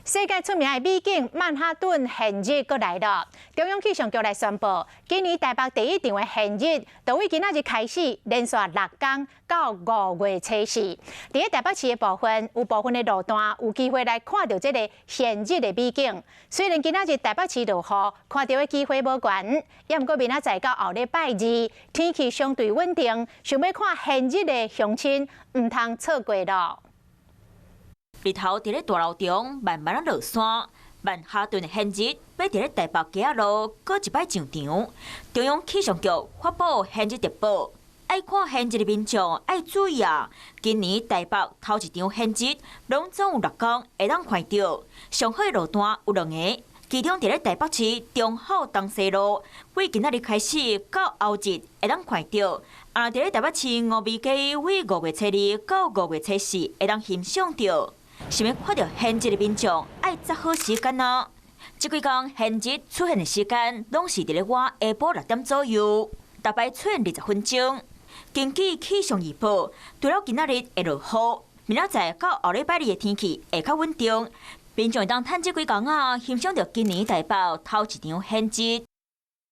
世界出名的美景曼哈顿现日搁来了。中央气象局来宣布，今年台北第一场的现日，就为今仔日开始，连续6天到5月初4。伫台北市的部分，有部分的路段有机会来看到这个现日的美景。虽然今仔日台北市落雨，看到的机会无悬，也毋过明仔载到后礼拜2，天气相对稳定，想要看现日的乡亲，唔通错过咯。 日头伫咧大楼中慢慢落山，曼哈顿的现日要伫咧台北街仔路搁一摆上场。中央气象局发布现日特报，爱看现日的民众爱注意啊！今年台北头一场现日，拢总有6公会当看到，上好的路段有2个，其中伫咧台北市中好东西路，为今仔日开始到后日会当看到。 啊！伫咧台北市峨眉街，为5月初2到5月初4会当欣赏到。想要看到现日的民众，爱抓好时间哦。这几天现日出现的时间，拢是伫咧我下晡6点左右，大概出现20分钟。根据气象预报，除了今仔日会落雨，明仔载到后礼拜2的天气会较稳定，民众会当趁这几天啊，欣赏到今年台北头一场现日。